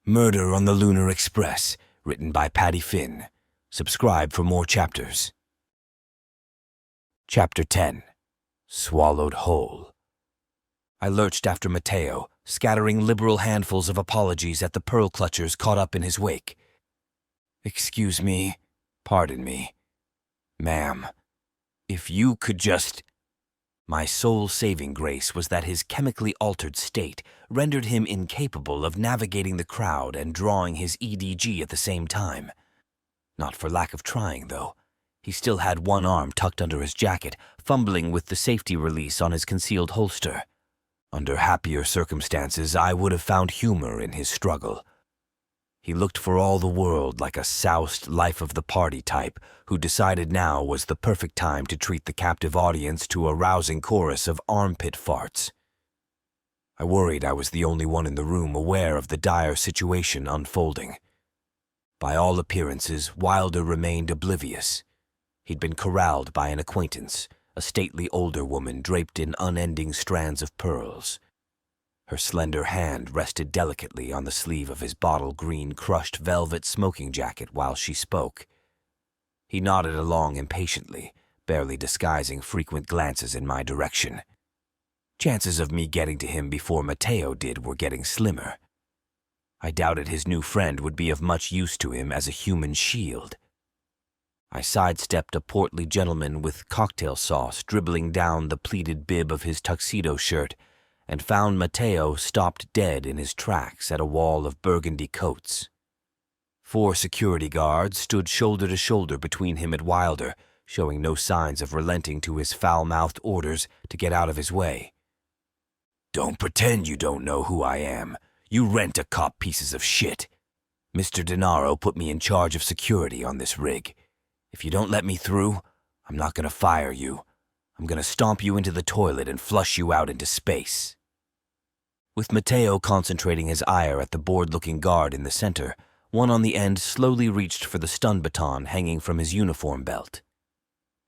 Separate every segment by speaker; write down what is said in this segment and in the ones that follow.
Speaker 1: Murder on the Lunar Express, written by Patty Finn. Subscribe for more chapters. Chapter 10. Swallowed Whole. I lurched after Mateo, scattering liberal handfuls of apologies at the pearl clutchers caught up in his wake. "Excuse me, pardon me, ma'am, if you could just—" My sole saving grace was that his chemically altered state rendered him incapable of navigating the crowd and drawing his EDG at the same time. Not for lack of trying, though. He still had one arm tucked under his jacket, fumbling with the safety release on his concealed holster. Under happier circumstances, I would have found humor in his struggle. He looked for all the world like a soused life-of-the-party type who decided now was the perfect time to treat the captive audience to a rousing chorus of armpit farts. I worried I was the only one in the room aware of the dire situation unfolding. By all appearances, Wilder remained oblivious. He'd been corralled by an acquaintance, a stately older woman draped in unending strands of pearls. Her slender hand rested delicately on the sleeve of his bottle-green crushed velvet smoking jacket while she spoke. He nodded along impatiently, barely disguising frequent glances in my direction. Chances of me getting to him before Mateo did were getting slimmer. I doubted his new friend would be of much use to him as a human shield. I sidestepped a portly gentleman with cocktail sauce dribbling down the pleated bib of his tuxedo shirt and found Mateo stopped dead in his tracks at a wall of burgundy coats. 4 security guards stood shoulder to shoulder between him and Wilder, showing no signs of relenting to his foul-mouthed orders to get out of his way. "Don't pretend you don't know who I am. You rent-a-cop pieces of shit. Mr. Denaro put me in charge of security on this rig. If you don't let me through, I'm not gonna fire you. I'm gonna stomp you into the toilet and flush you out into space." With Mateo concentrating his ire at the bored-looking guard in the center, one on the end slowly reached for the stun baton hanging from his uniform belt.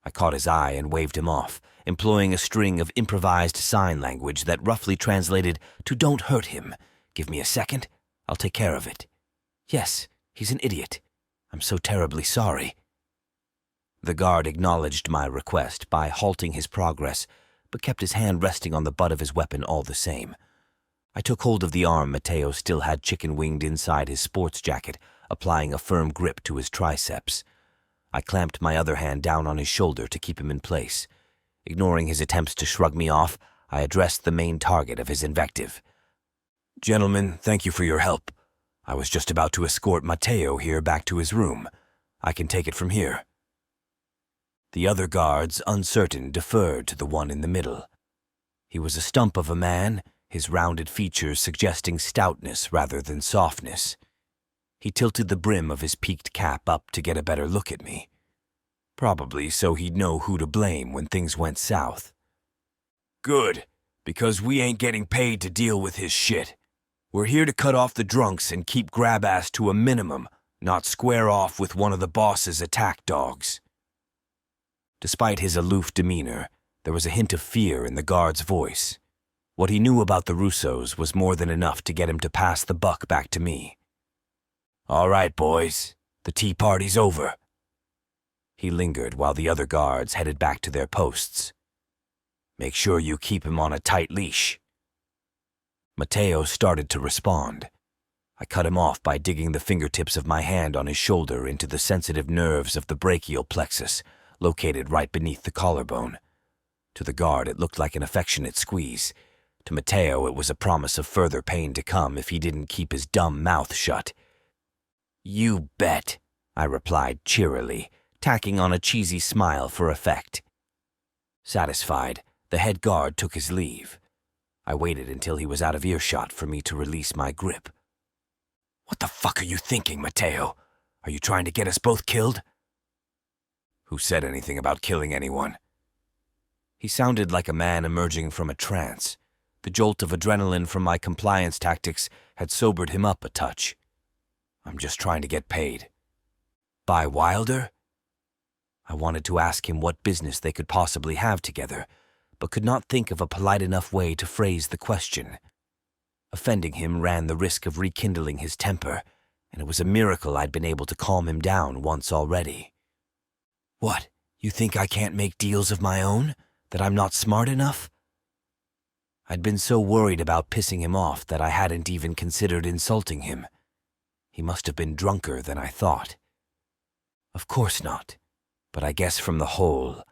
Speaker 1: I caught his eye and waved him off, employing a string of improvised sign language that roughly translated to "Don't hurt him. Give me a second. I'll take care of it. Yes, he's an idiot. I'm so terribly sorry." The guard acknowledged my request by halting his progress, but kept his hand resting on the butt of his weapon all the same. I took hold of the arm Mateo still had chicken-winged inside his sports jacket, applying a firm grip to his triceps. I clamped my other hand down on his shoulder to keep him in place. Ignoring his attempts to shrug me off, I addressed the main target of his invective. "Gentlemen, thank you for your help. I was just about to escort Mateo here back to his room. I can take it from here." The other guards, uncertain, deferred to the one in the middle. He was a stump of a man, his rounded features suggesting stoutness rather than softness. He tilted the brim of his peaked cap up to get a better look at me. Probably so he'd know who to blame when things went south. "Good, because we ain't getting paid to deal with his shit. We're here to cut off the drunks and keep grab-ass to a minimum, not square off with one of the boss's attack dogs." Despite his aloof demeanor, there was a hint of fear in the guard's voice. What he knew about the Russos was more than enough to get him to pass the buck back to me. "All right, boys, the tea party's over." He lingered while the other guards headed back to their posts. "Make sure you keep him on a tight leash." Mateo started to respond. I cut him off by digging the fingertips of my hand on his shoulder into the sensitive nerves of the brachial plexus, located right beneath the collarbone. To the guard, it looked like an affectionate squeeze. To Mateo, it was a promise of further pain to come if he didn't keep his dumb mouth shut. "You bet," I replied cheerily, tacking on a cheesy smile for effect. Satisfied, the head guard took his leave. I waited until he was out of earshot for me to release my grip. "What the fuck are you thinking, Mateo? Are you trying to get us both killed?" "Who said anything about killing anyone?" He sounded like a man emerging from a trance. The jolt of adrenaline from my compliance tactics had sobered him up a touch. "I'm just trying to get paid." "By Wilder?" I wanted to ask him what business they could possibly have together, but could not think of a polite enough way to phrase the question. Offending him ran the risk of rekindling his temper, and it was a miracle I'd been able to calm him down once already. What, you think I can't make deals of my own? That I'm not smart enough? I'd been so worried about pissing him off that I hadn't even considered insulting him. He must have been drunker than I thought. Of course not, but I guess from the hole,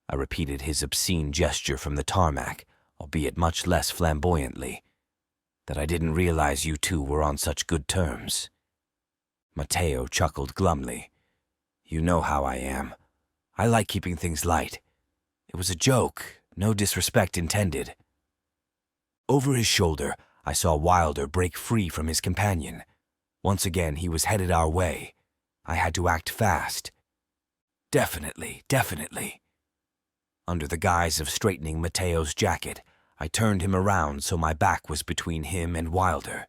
Speaker 1: I repeated his obscene gesture from the tarmac, albeit much less flamboyantly, that I didn't realize you two were on such good terms. Matteo chuckled glumly. You know how I am. I like keeping things light. It was a joke, no disrespect intended. Over his shoulder, I saw Wilder break free from his companion. Once again, he was headed our way. I had to act fast. Definitely. Under the guise of straightening Matteo's jacket, I turned him around so my back was between him and Wilder.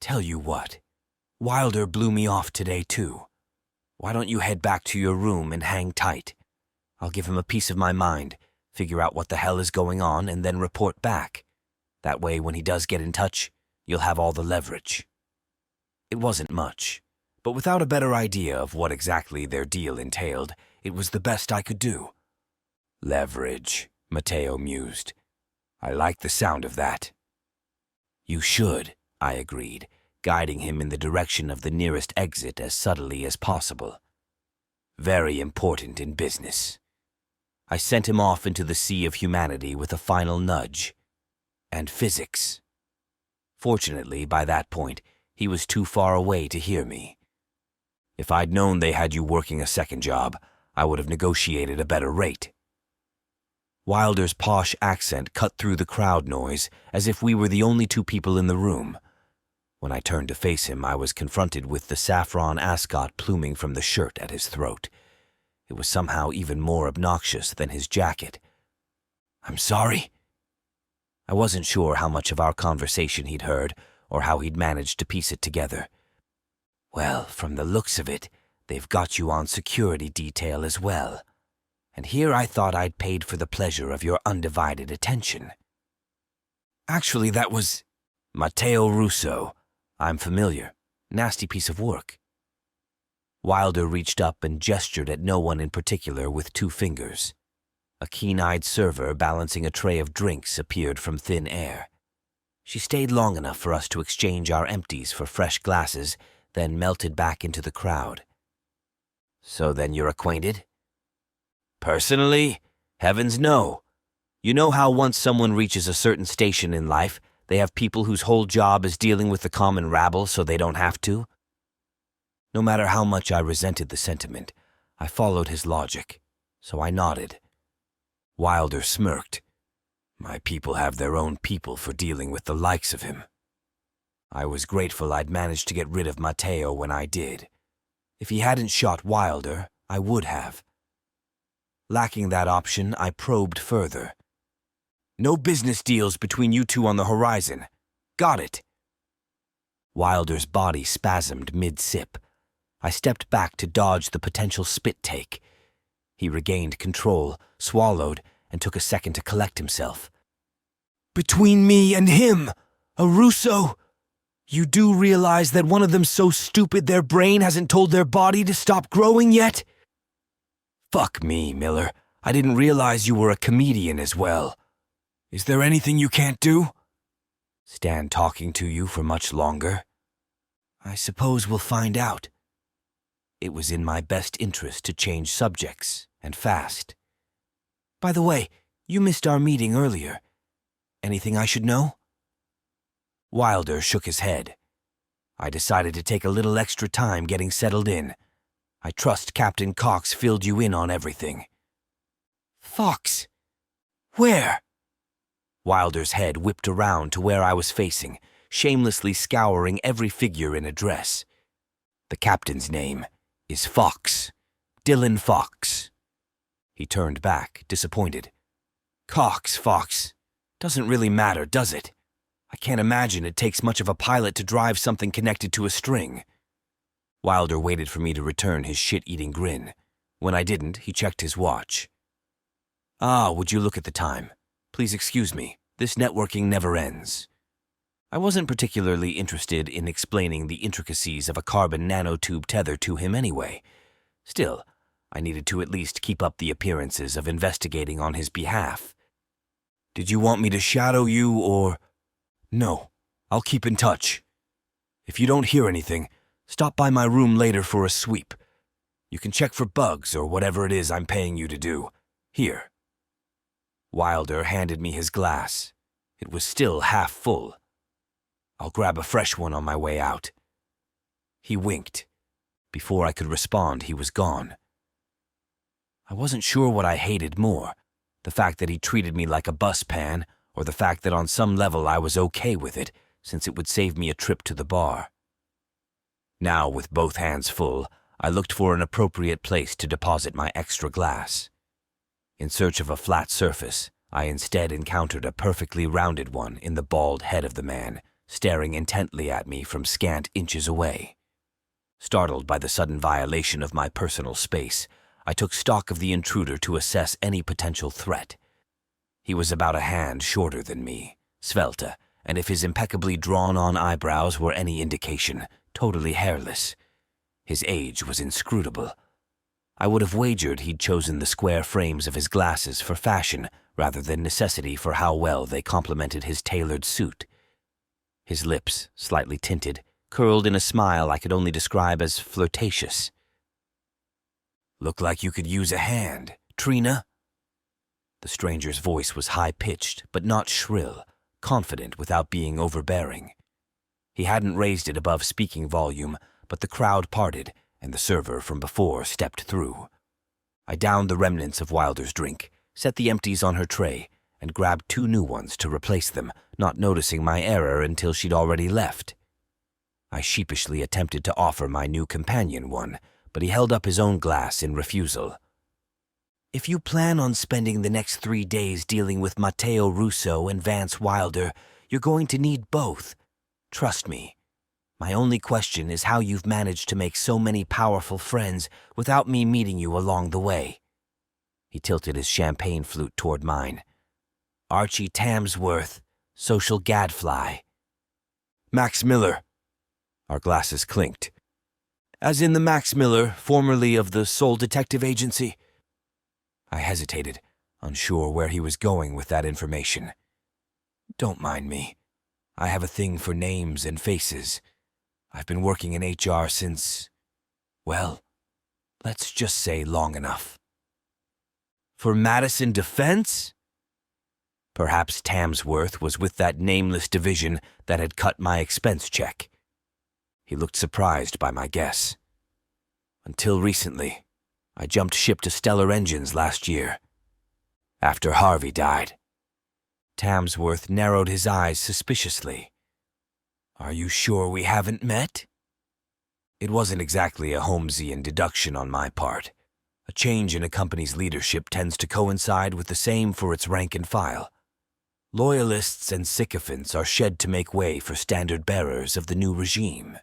Speaker 1: Tell you what, Wilder blew me off today too. Why don't you head back to your room and hang tight? I'll give him a piece of my mind, figure out what the hell is going on, and then report back. That way, when he does get in touch, you'll have all the leverage. It wasn't much, but without a better idea of what exactly their deal entailed, it was the best I could do. Leverage, Matteo mused. I like the sound of that. You should, I agreed, guiding him in the direction of the nearest exit as subtly as possible. Very important in business. I sent him off into the sea of humanity with a final nudge. And physics. Fortunately, by that point, he was too far away to hear me. If I'd known they had you working a second job, I would have negotiated a better rate. Wilder's posh accent cut through the crowd noise as if we were the only two people in the room. When I turned to face him, I was confronted with the saffron ascot pluming from the shirt at his throat. It was somehow even more obnoxious than his jacket. I'm sorry? I wasn't sure how much of our conversation he'd heard or how he'd managed to piece it together. Well, from the looks of it, they've got you on security detail as well. And here I thought I'd paid for the pleasure of your undivided attention. Actually, that was Matteo Russo. I'm familiar. Nasty piece of work. Wilder reached up and gestured at no one in particular with 2 fingers. A keen-eyed server balancing a tray of drinks appeared from thin air. She stayed long enough for us to exchange our empties for fresh glasses, then melted back into the crowd. So then you're acquainted? Personally? Heavens no. You know how once someone reaches a certain station in life, they have people whose whole job is dealing with the common rabble so they don't have to? No matter how much I resented the sentiment, I followed his logic, so I nodded. Wilder smirked. My people have their own people for dealing with the likes of him. I was grateful I'd managed to get rid of Matteo when I did. If he hadn't shot Wilder, I would have. Lacking that option, I probed further. No business deals between you two on the horizon. Got it. Wilder's body spasmed mid-sip. I stepped back to dodge the potential spit take. He regained control, swallowed, and took a second to collect himself. Between me and him, a Russo? You do realize that one of them's so stupid their brain hasn't told their body to stop growing yet? Fuck me, Miller. I didn't realize you were a comedian as well. Is there anything you can't do? Stand talking to you for much longer? I suppose we'll find out. It was in my best interest to change subjects, and fast. By the way, you missed our meeting earlier. Anything I should know? Wilder shook his head. I decided to take a little extra time getting settled in. I trust Captain Cox filled you in on everything. Fox? Where? Wilder's head whipped around to where I was facing, shamelessly scouring every figure in a dress. The captain's name is Fox. Dylan Fox. He turned back, disappointed. Cox, Fox. Doesn't really matter, does it? I can't imagine it takes much of a pilot to drive something connected to a string. Wilder waited for me to return his shit-eating grin. When I didn't, he checked his watch. Would you look at the time? Please excuse me. This networking never ends. I wasn't particularly interested in explaining the intricacies of a carbon nanotube tether to him anyway. Still, I needed to at least keep up the appearances of investigating on his behalf. Did you want me to shadow you, or... No, I'll keep in touch. If you don't hear anything, stop by my room later for a sweep. You can check for bugs or whatever it is I'm paying you to do. Here. Wilder handed me his glass. It was still half full. I'll grab a fresh one on my way out. He winked. Before I could respond, he was gone. I wasn't sure what I hated more, the fact that he treated me like a buspan, or the fact that on some level I was okay with it, since it would save me a trip to the bar. Now, with both hands full, I looked for an appropriate place to deposit my extra glass. In search of a flat surface, I instead encountered a perfectly rounded one in the bald head of the man, staring intently at me from scant inches away. Startled by the sudden violation of my personal space, I took stock of the intruder to assess any potential threat. He was about a hand shorter than me, svelte, and if his impeccably drawn-on eyebrows were any indication, totally hairless. His age was inscrutable. I would have wagered he'd chosen the square frames of his glasses for fashion rather than necessity for how well they complemented his tailored suit. His lips, slightly tinted, curled in a smile I could only describe as flirtatious. "Look like you could use a hand, Trina." The stranger's voice was high-pitched, but not shrill, confident without being overbearing. He hadn't raised it above speaking volume, but the crowd parted, and the server from before stepped through. I downed the remnants of Wilder's drink, set the empties on her tray, and grabbed 2 new ones to replace them, not noticing my error until she'd already left. I sheepishly attempted to offer my new companion one, but he held up his own glass in refusal. "If you plan on spending the next 3 days dealing with Matteo Russo and Vance Wilder, you're going to need both. Trust me. My only question is how you've managed to make so many powerful friends without me meeting you along the way." He tilted his champagne flute toward mine. "Archie Tamsworth, social gadfly." "Max Miller." Our glasses clinked. "As in the Max Miller, formerly of the Soul Detective Agency." I hesitated, unsure where he was going with that information. "Don't mind me. I have a thing for names and faces. I've been working in HR since, well, let's just say long enough." "For Madison Defense?" Perhaps Tamsworth was with that nameless division that had cut my expense check. He looked surprised by my guess. "Until recently, I jumped ship to Stellar Engines last year, after Harvey died." Tamsworth narrowed his eyes suspiciously. "Are you sure we haven't met?" It wasn't exactly a Holmesian deduction on my part. A change in a company's leadership tends to coincide with the same for its rank and file. Loyalists and sycophants are shed to make way for standard bearers of the new regime.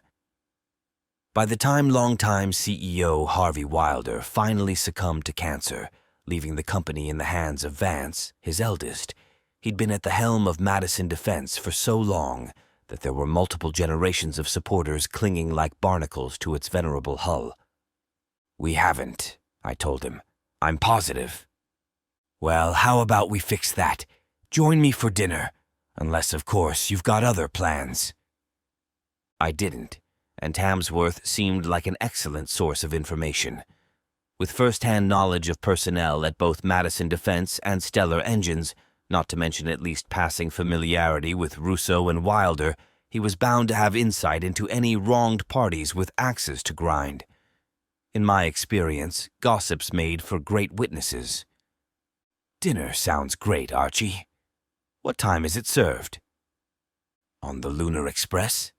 Speaker 1: By the time longtime CEO Harvey Wilder finally succumbed to cancer, leaving the company in the hands of Vance, his eldest, he'd been at the helm of Madison Defense for so long that there were multiple generations of supporters clinging like barnacles to its venerable hull. "We haven't," I told him. "I'm positive." "Well, how about we fix that? Join me for dinner, unless, of course, you've got other plans." I didn't, and Tamsworth seemed like an excellent source of information. With first-hand knowledge of personnel at both Madison Defense and Stellar Engines, not to mention at least passing familiarity with Russo and Wilder, he was bound to have insight into any wronged parties with axes to grind. In my experience, gossips made for great witnesses. "Dinner sounds great, Archie. What time is it served?" "On the Lunar Express?"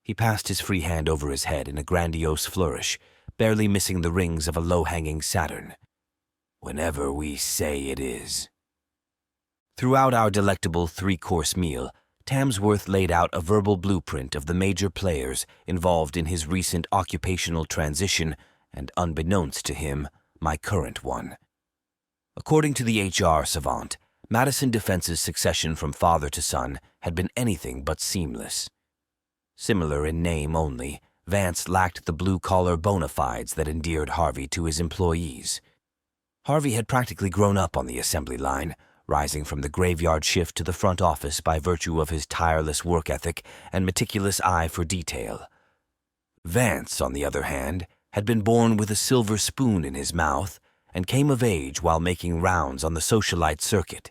Speaker 1: He passed his free hand over his head in a grandiose flourish, barely missing the rings of a low-hanging Saturn. "Whenever we say it is." Throughout our delectable 3-course meal, Tamsworth laid out a verbal blueprint of the major players involved in his recent occupational transition and, unbeknownst to him, my current one. According to the HR savant, Madison Defense's succession from father to son had been anything but seamless. Similar in name only, Vance lacked the blue-collar bona fides that endeared Harvey to his employees. Harvey had practically grown up on the assembly line, rising from the graveyard shift to the front office by virtue of his tireless work ethic and meticulous eye for detail. Vance, on the other hand, had been born with a silver spoon in his mouth and came of age while making rounds on the socialite circuit.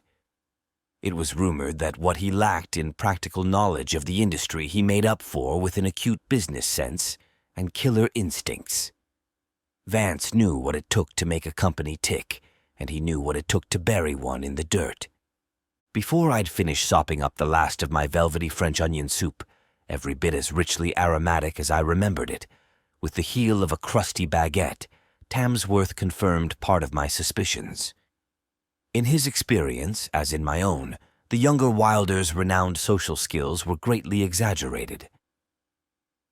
Speaker 1: It was rumored that what he lacked in practical knowledge of the industry he made up for with an acute business sense and killer instincts. Vance knew what it took to make a company tick, and he knew what it took to bury one in the dirt. Before I'd finished sopping up the last of my velvety French onion soup, every bit as richly aromatic as I remembered it, with the heel of a crusty baguette, Tamsworth confirmed part of my suspicions. In his experience, as in my own, the younger Wilder's renowned social skills were greatly exaggerated.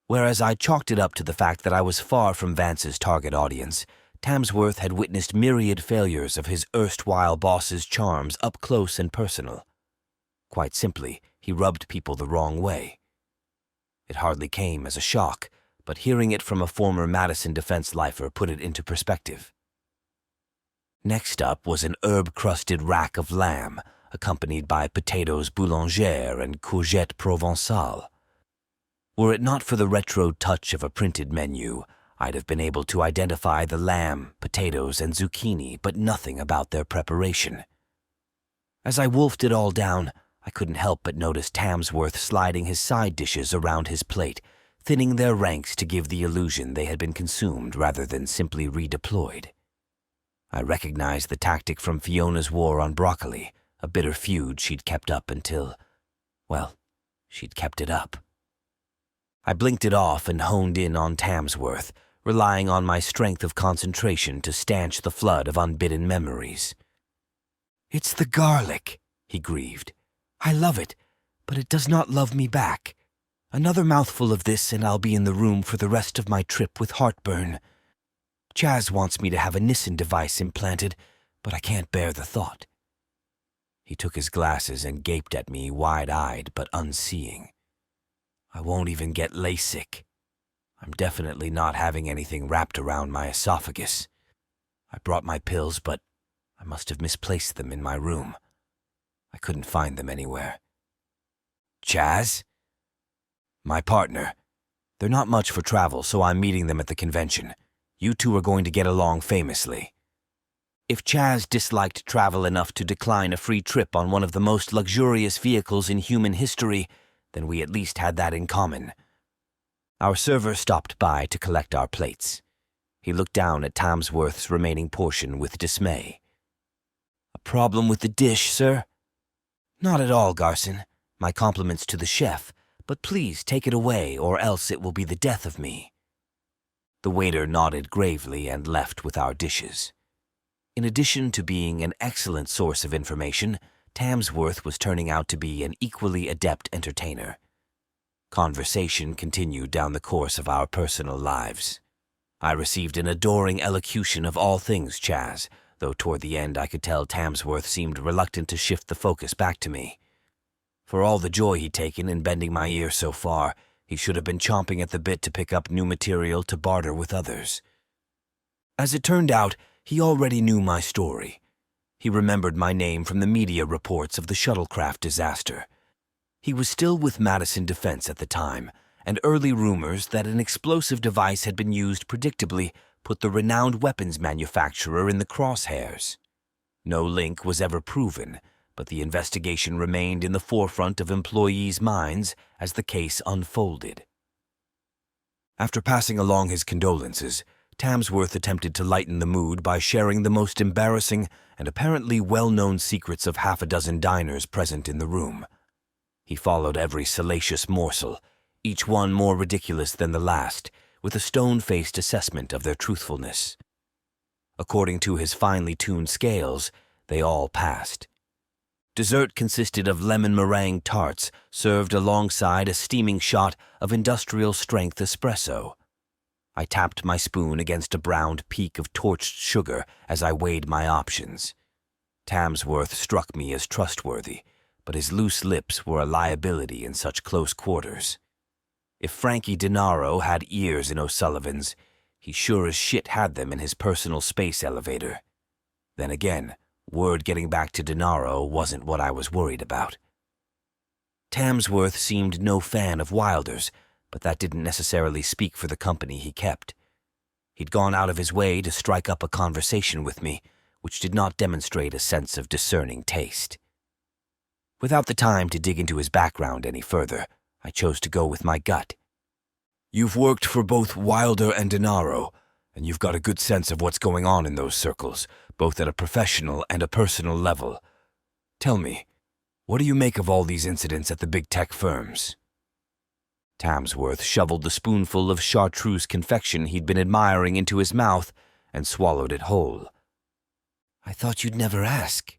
Speaker 1: Whereas I chalked it up to the fact that I was far from Vance's target audience, Tamsworth had witnessed myriad failures of his erstwhile boss's charms up close and personal. Quite simply, he rubbed people the wrong way. It hardly came as a shock, but hearing it from a former Madison Defense lifer put it into perspective. Next up was an herb-crusted rack of lamb, accompanied by potatoes boulangères and courgette provençale. Were it not for the retro touch of a printed menu, I'd have been able to identify the lamb, potatoes, and zucchini, but nothing about their preparation. As I wolfed it all down, I couldn't help but notice Tamsworth sliding his side dishes around his plate, thinning their ranks to give the illusion they had been consumed rather than simply redeployed. I recognized the tactic from Fiona's war on broccoli, a bitter feud she'd kept up until, well, she'd kept it up. I blinked it off and honed in on Tamsworth, relying on my strength of concentration to stanch the flood of unbidden memories. "It's the garlic," he grieved. "I love it, but it does not love me back. Another mouthful of this and I'll be in the room for the rest of my trip with heartburn. Chaz wants me to have a Nissen device implanted, but I can't bear the thought." He took his glasses and gaped at me wide-eyed but unseeing. "I won't even get LASIK. I'm definitely not having anything wrapped around my esophagus. I brought my pills, but I must have misplaced them in my room. I couldn't find them anywhere." "Chaz?" "My partner. They're not much for travel, so I'm meeting them at the convention. You two are going to get along famously." If Chaz disliked travel enough to decline a free trip on one of the most luxurious vehicles in human history, then we at least had that in common. Our server stopped by to collect our plates. He looked down at Tamsworth's remaining portion with dismay. "A problem with the dish, sir?" "Not at all, Garson. My compliments to the chef, but please take it away or else it will be the death of me." The waiter nodded gravely and left with our dishes. In addition to being an excellent source of information, Tamsworth was turning out to be an equally adept entertainer. Conversation continued down the course of our personal lives. I received an adoring elocution of all things Chaz, though toward the end I could tell Tamsworth seemed reluctant to shift the focus back to me. For all the joy he'd taken in bending my ear so far, he should have been chomping at the bit to pick up new material to barter with others. As it turned out, he already knew my story. He remembered my name from the media reports of the shuttlecraft disaster. He was still with Madison Defense at the time, and early rumors that an explosive device had been used predictably put the renowned weapons manufacturer in the crosshairs. No link was ever proven, but the investigation remained in the forefront of employees' minds as the case unfolded. After passing along his condolences, Tamsworth attempted to lighten the mood by sharing the most embarrassing and apparently well-known secrets of half a dozen diners present in the room. He followed every salacious morsel, each one more ridiculous than the last, with a stone-faced assessment of their truthfulness. According to his finely tuned scales, they all passed. Dessert consisted of lemon meringue tarts served alongside a steaming shot of industrial-strength espresso. I tapped my spoon against a browned peak of torched sugar as I weighed my options. Tamsworth struck me as trustworthy, but his loose lips were a liability in such close quarters. If Frankie Denaro had ears in O'Sullivan's, he sure as shit had them in his personal space elevator. Then again, word getting back to Denaro wasn't what I was worried about. Tamsworth seemed no fan of Wilder's, but that didn't necessarily speak for the company he kept. He'd gone out of his way to strike up a conversation with me, which did not demonstrate a sense of discerning taste. Without the time to dig into his background any further, I chose to go with my gut. You've worked for both Wilder and Denaro, and you've got a good sense of what's going on in those circles, both at a professional and a personal level. Tell me, what do you make of all these incidents at the big tech firms? Tamsworth shoveled the spoonful of chartreuse confection he'd been admiring into his mouth and swallowed it whole. I thought you'd never ask.